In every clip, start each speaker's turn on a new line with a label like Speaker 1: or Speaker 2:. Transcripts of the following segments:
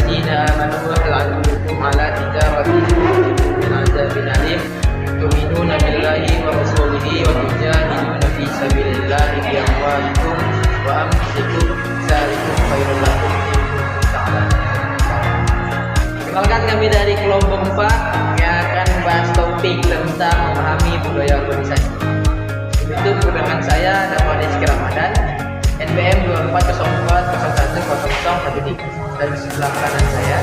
Speaker 1: الذين آمنوا هل أدلكم على تجارة من عذاب أليم تؤمنون بالله ورسوله وتجاهدون في سبيل الله بأموالكم وأنفسكم ذلكم خير لكم إن كنتم تعلمون. Perkenalkan, kami dari kelompok 4 yang akan membahas topik tentang memahami budaya organisasi. Itu dengan saya Dafaris Ramadan, NPM 2404010013, dan di sebelah kanan saya.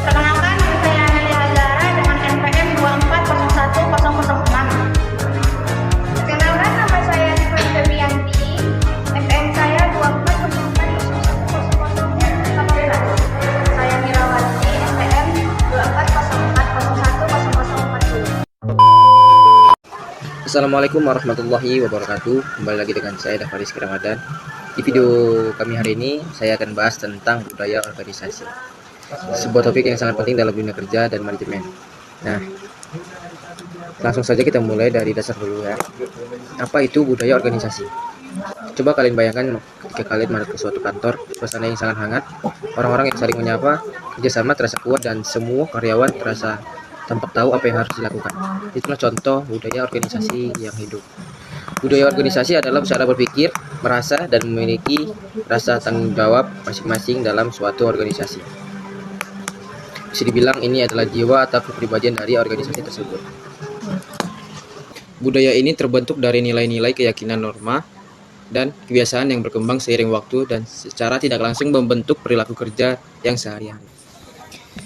Speaker 2: Perkenalkan, saya Amelia Hazara dengan NPM 24011006. Perkenalkan, nama saya Diva Febrianti, NPM saya 2404010018. Saya Mirawati, NPM 2404010040.
Speaker 3: Assalamualaikum warahmatullahi wabarakatuh. Kembali lagi dengan saya Dafaris Ramadan. Di video kami hari ini saya akan bahas tentang budaya organisasi, sebuah topik yang sangat penting dalam dunia kerja dan manajemen. Nah, langsung saja kita mulai dari dasar dulu ya. Apa itu budaya organisasi? Coba kalian bayangkan ketika kalian masuk ke suatu kantor, suasana yang sangat hangat, orang-orang yang saling menyapa, kerjasama terasa kuat, dan semua karyawan terasa tampak tahu apa yang harus dilakukan. Itulah contoh budaya organisasi yang hidup. Budaya organisasi adalah cara berpikir, merasa, dan memiliki rasa tanggung jawab masing-masing dalam suatu organisasi. Bisa dibilang ini adalah jiwa atau kepribadian dari organisasi tersebut. Budaya ini terbentuk dari nilai-nilai, keyakinan, norma, dan kebiasaan yang berkembang seiring waktu dan secara tidak langsung membentuk perilaku kerja yang sehari-hari.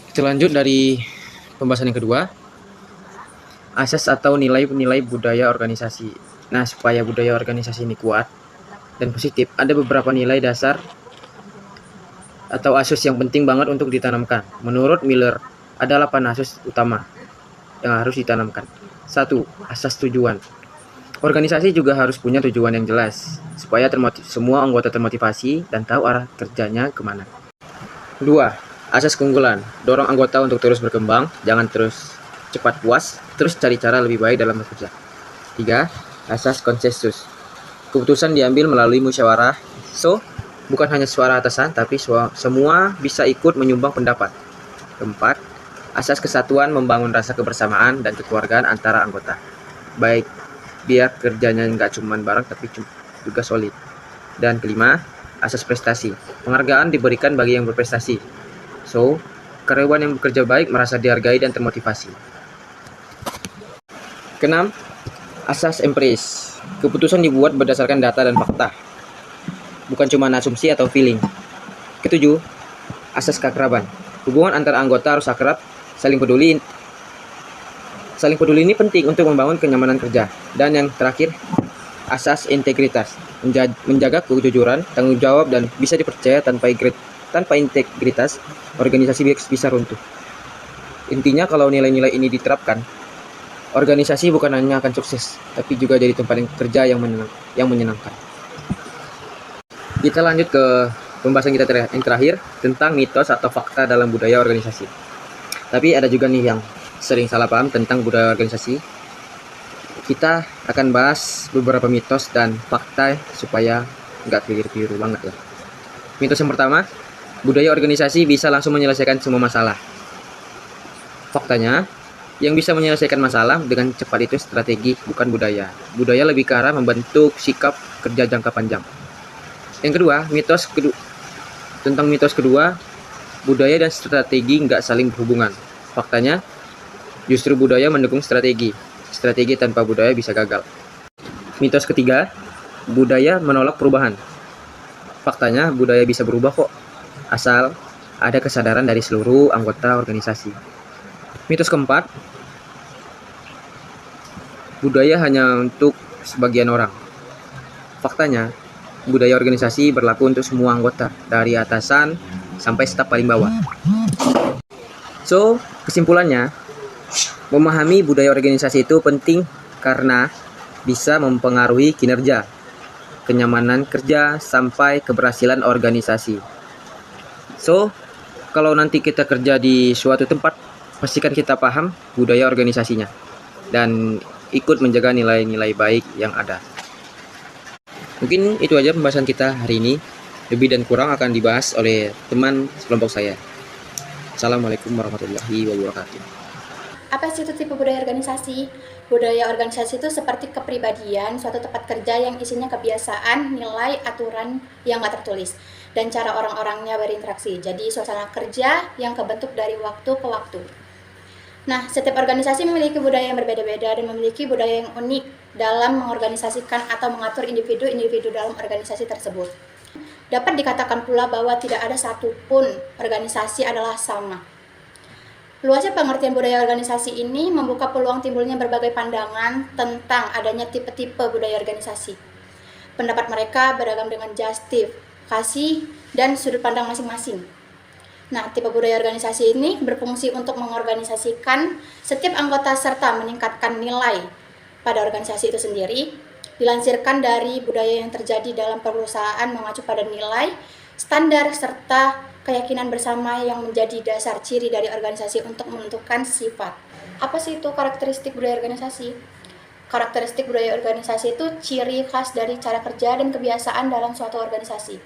Speaker 3: Kita lanjut dari pembahasan yang kedua, asas atau nilai-nilai budaya organisasi. Nah, supaya budaya organisasi ini kuat dan positif, ada beberapa nilai dasar atau asas yang penting banget untuk ditanamkan. Menurut Miller, ada 8 asas utama yang harus ditanamkan. 1. Asas tujuan. Organisasi juga harus punya tujuan yang jelas, supaya semua anggota termotivasi dan tahu arah kerjanya kemana. 2. Asas keunggulan. Dorong anggota untuk terus berkembang, jangan terus cepat puas, terus cari cara lebih baik dalam bekerja. 3. Asas konsensus. Keputusan diambil melalui musyawarah, so bukan hanya suara atasan, tapi semua bisa ikut menyumbang pendapat. 4. Asas kesatuan, membangun rasa kebersamaan dan kekeluargaan antara anggota. Baik, biar kerjanya nggak cuma bareng, tapi juga solid. Dan 5. Asas prestasi. Penghargaan diberikan bagi yang berprestasi. So, karyawan yang bekerja baik merasa dihargai dan termotivasi. 6. Asas empiris. Keputusan dibuat berdasarkan data dan fakta, bukan cuma asumsi atau feeling. 7. Asas keakraban. Hubungan antar anggota harus akrab, saling peduli. Saling peduli ini penting untuk membangun kenyamanan kerja. Dan yang terakhir, asas integritas. Menjaga kejujuran, tanggung jawab, dan bisa dipercaya. Tanpa integritas, organisasi bisa runtuh. Intinya, kalau nilai-nilai ini diterapkan, organisasi bukan hanya akan sukses, tapi juga jadi tempat kerja yang menyenangkan. Kita lanjut ke pembahasan kita yang terakhir tentang mitos atau fakta dalam budaya organisasi. Tapi ada juga nih yang sering salah paham tentang budaya organisasi. Kita akan bahas beberapa mitos dan fakta supaya nggak keliru-keliru banget ya. Mitos yang pertama, budaya organisasi bisa langsung menyelesaikan semua masalah. Faktanya, yang bisa menyelesaikan masalah dengan cepat itu strategi, bukan budaya. Budaya lebih ke arah membentuk sikap kerja jangka panjang. Yang kedua, mitos kedua, budaya dan strategi nggak saling berhubungan. Faktanya, justru budaya mendukung strategi. Strategi tanpa budaya bisa gagal. Mitos ketiga, budaya menolak perubahan. Faktanya, budaya bisa berubah kok, asal ada kesadaran dari seluruh anggota organisasi. Mitos keempat, budaya hanya untuk sebagian orang. Faktanya, budaya organisasi berlaku untuk semua anggota, dari atasan sampai staf paling bawah. So, kesimpulannya, memahami budaya organisasi itu penting karena bisa mempengaruhi kinerja, kenyamanan kerja, sampai keberhasilan organisasi. So, kalau nanti kita kerja di suatu tempat, pastikan kita paham budaya organisasinya dan ikut menjaga nilai-nilai baik yang ada. Mungkin itu aja pembahasan kita hari ini. Lebih dan kurang akan dibahas oleh teman sekelompok saya. Assalamualaikum warahmatullahi wabarakatuh.
Speaker 2: Apa sih itu tipe budaya organisasi? Budaya organisasi itu seperti kepribadian suatu tempat kerja yang isinya kebiasaan, nilai, aturan yang nggak tertulis, dan cara orang-orangnya berinteraksi. Jadi suasana kerja yang kebentuk dari waktu ke waktu. Nah, setiap organisasi memiliki budaya yang berbeda-beda dan memiliki budaya yang unik dalam mengorganisasikan atau mengatur individu-individu dalam organisasi tersebut. Dapat dikatakan pula bahwa tidak ada satupun organisasi adalah sama. Luasnya pengertian budaya organisasi ini membuka peluang timbulnya berbagai pandangan tentang adanya tipe-tipe budaya organisasi. Pendapat mereka beragam dengan justifikasi dan sudut pandang masing-masing. Nah, tipe budaya organisasi ini berfungsi untuk mengorganisasikan setiap anggota serta meningkatkan nilai pada organisasi itu sendiri. Dilansirkan dari budaya yang terjadi dalam perusahaan mengacu pada nilai, standar, serta keyakinan bersama yang menjadi dasar ciri dari organisasi untuk menentukan sifat. Apa sih itu karakteristik budaya organisasi? Karakteristik budaya organisasi itu ciri khas dari cara kerja dan kebiasaan dalam suatu organisasi.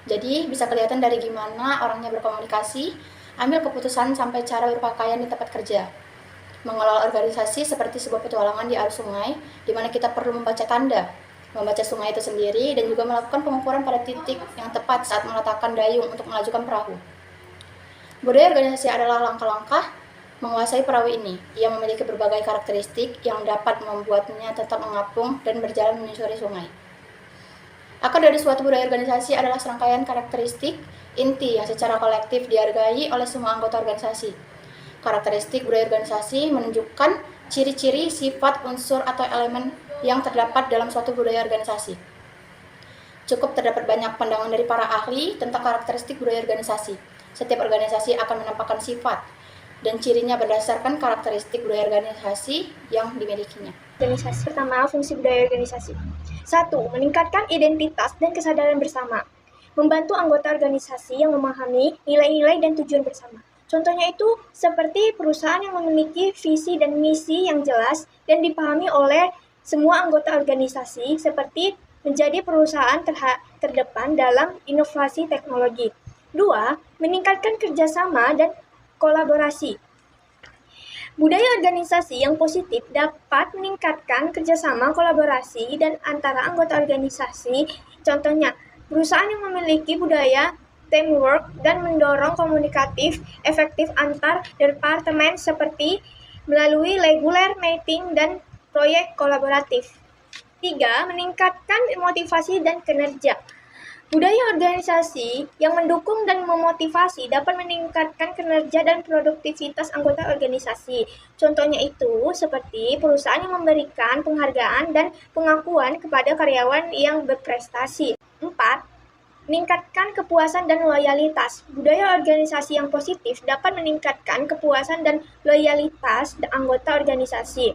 Speaker 2: Jadi bisa kelihatan dari gimana orangnya berkomunikasi, ambil keputusan sampai cara berpakaian di tempat kerja. Mengelola organisasi seperti sebuah petualangan di arus sungai, di mana kita perlu membaca tanda, membaca sungai itu sendiri, dan juga melakukan pengukuran pada titik yang tepat saat meletakkan dayung untuk mengajukan perahu. Budaya organisasi adalah langkah-langkah menguasai perahu ini. Ia memiliki berbagai karakteristik yang dapat membuatnya tetap mengapung dan berjalan menyusuri sungai. Akar dari suatu budaya organisasi adalah serangkaian karakteristik inti yang secara kolektif dihargai oleh semua anggota organisasi. Karakteristik budaya organisasi menunjukkan ciri-ciri, sifat, unsur, atau elemen yang terdapat dalam suatu budaya organisasi. Cukup terdapat banyak pandangan dari para ahli tentang karakteristik budaya organisasi. Setiap organisasi akan menampakkan sifat dan cirinya berdasarkan karakteristik budaya organisasi yang dimilikinya.
Speaker 4: Organisasi. Pertama, fungsi budaya organisasi. 1. Meningkatkan identitas dan kesadaran bersama. Membantu anggota organisasi yang memahami nilai-nilai dan tujuan bersama. Contohnya itu seperti perusahaan yang memiliki visi dan misi yang jelas dan dipahami oleh semua anggota organisasi, seperti menjadi perusahaan terdepan dalam inovasi teknologi. 2. Meningkatkan kerjasama dan kolaborasi. Budaya organisasi yang positif dapat meningkatkan kerjasama, kolaborasi, dan antara anggota organisasi. Contohnya, perusahaan yang memiliki budaya teamwork dan mendorong komunikatif efektif antar departemen seperti melalui regular meeting dan proyek kolaboratif. 3. Meningkatkan motivasi dan kinerja. Budaya organisasi yang mendukung dan memotivasi dapat meningkatkan kinerja dan produktivitas anggota organisasi. Contohnya itu seperti perusahaan yang memberikan penghargaan dan pengakuan kepada karyawan yang berprestasi. 4. Meningkatkan kepuasan dan loyalitas. Budaya organisasi yang positif dapat meningkatkan kepuasan dan loyalitas anggota organisasi.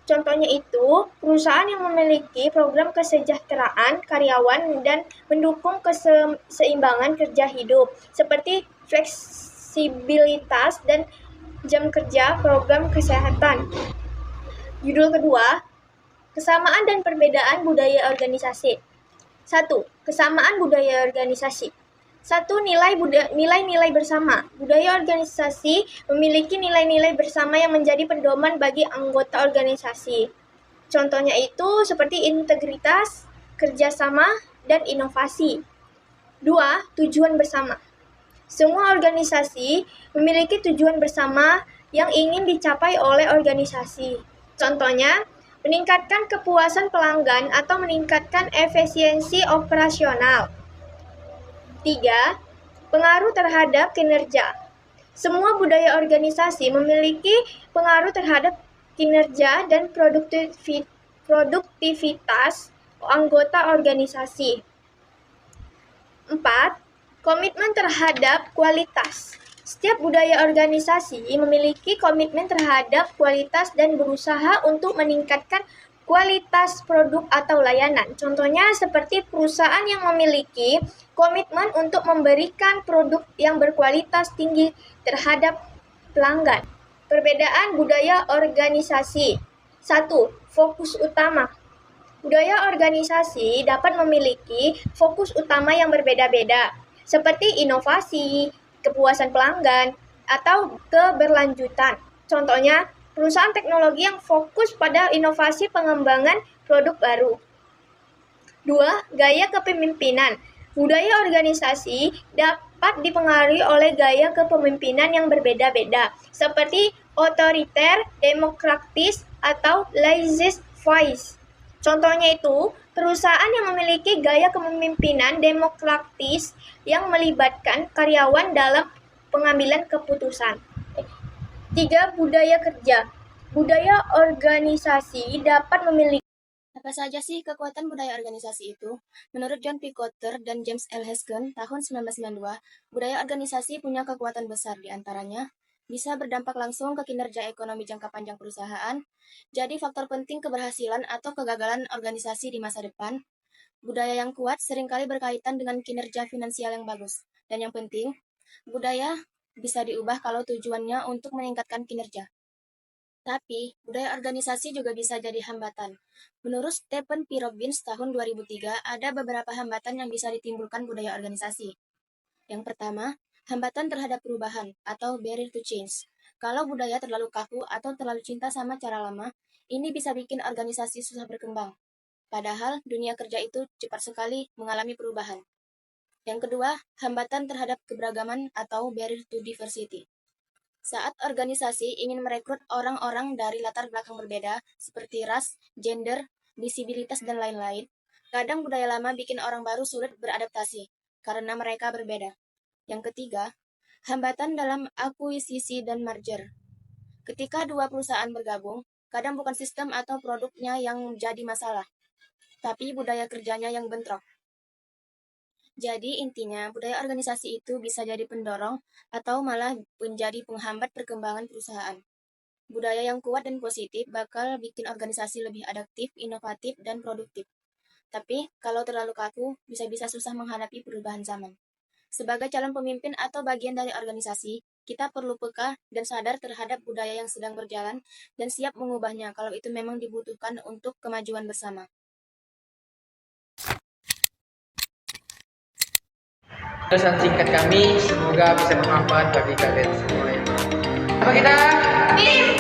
Speaker 4: Contohnya itu, perusahaan yang memiliki program kesejahteraan karyawan dan mendukung keseimbangan kerja hidup, seperti fleksibilitas dan jam kerja, program kesehatan. Judul kedua, kesamaan dan perbedaan budaya organisasi. 1. Kesamaan budaya organisasi. 1. Nilai-nilai bersama. Budaya organisasi memiliki nilai-nilai bersama yang menjadi pedoman bagi anggota organisasi. Contohnya itu seperti integritas, kerjasama, dan inovasi. 2. Tujuan bersama. Semua organisasi memiliki tujuan bersama yang ingin dicapai oleh organisasi. Contohnya, meningkatkan kepuasan pelanggan atau meningkatkan efisiensi operasional. 3. Pengaruh terhadap kinerja. Semua budaya organisasi memiliki pengaruh terhadap kinerja dan produktivitas anggota organisasi. 4. Komitmen terhadap kualitas. Setiap budaya organisasi memiliki komitmen terhadap kualitas dan berusaha untuk meningkatkan kualitas produk atau layanan. Contohnya seperti perusahaan yang memiliki komitmen untuk memberikan produk yang berkualitas tinggi terhadap pelanggan. Perbedaan budaya organisasi. 1. Fokus utama. Budaya organisasi dapat memiliki fokus utama yang berbeda-beda, seperti inovasi, kepuasan pelanggan, atau keberlanjutan. Contohnya, perusahaan teknologi yang fokus pada inovasi pengembangan produk baru. 2. Gaya kepemimpinan. Budaya organisasi dapat dipengaruhi oleh gaya kepemimpinan yang berbeda-beda, seperti otoriter, demokratis, atau laissez-faire. Contohnya itu, perusahaan yang memiliki gaya kepemimpinan demokratis yang melibatkan karyawan dalam pengambilan keputusan. 3. Budaya kerja. Budaya organisasi dapat memiliki
Speaker 2: Apa saja sih kekuatan budaya organisasi itu? Menurut John P. Kotter dan James L. Haskin tahun 1992, budaya organisasi punya kekuatan besar, di antaranya bisa berdampak langsung ke kinerja ekonomi jangka panjang perusahaan, jadi faktor penting keberhasilan atau kegagalan organisasi di masa depan. Budaya yang kuat seringkali berkaitan dengan kinerja finansial yang bagus. Dan yang penting, budaya bisa diubah kalau tujuannya untuk meningkatkan kinerja. Tapi, budaya organisasi juga bisa jadi hambatan. Menurut Stephen P. Robbins tahun 2003, ada beberapa hambatan yang bisa ditimbulkan budaya organisasi. Yang pertama, hambatan terhadap perubahan atau barrier to change. Kalau budaya terlalu kaku atau terlalu cinta sama cara lama, ini bisa bikin organisasi susah berkembang. Padahal, dunia kerja itu cepat sekali mengalami perubahan. Yang kedua, hambatan terhadap keberagaman atau barrier to diversity. Saat organisasi ingin merekrut orang-orang dari latar belakang berbeda, seperti ras, gender, disabilitas, dan lain-lain, kadang budaya lama bikin orang baru sulit beradaptasi, karena mereka berbeda. Yang ketiga, hambatan dalam akuisisi dan merger. Ketika dua perusahaan bergabung, kadang bukan sistem atau produknya yang jadi masalah, tapi budaya kerjanya yang bentrok. Jadi intinya, budaya organisasi itu bisa jadi pendorong atau malah menjadi penghambat perkembangan perusahaan. Budaya yang kuat dan positif bakal bikin organisasi lebih adaptif, inovatif, dan produktif. Tapi kalau terlalu kaku, bisa-bisa susah menghadapi perubahan zaman. Sebagai calon pemimpin atau bagian dari organisasi, kita perlu peka dan sadar terhadap budaya yang sedang berjalan dan siap mengubahnya kalau itu memang dibutuhkan untuk kemajuan bersama.
Speaker 1: Pesan singkat kami semoga bisa bermanfaat bagi kalian semua. Apa kita?
Speaker 4: Tim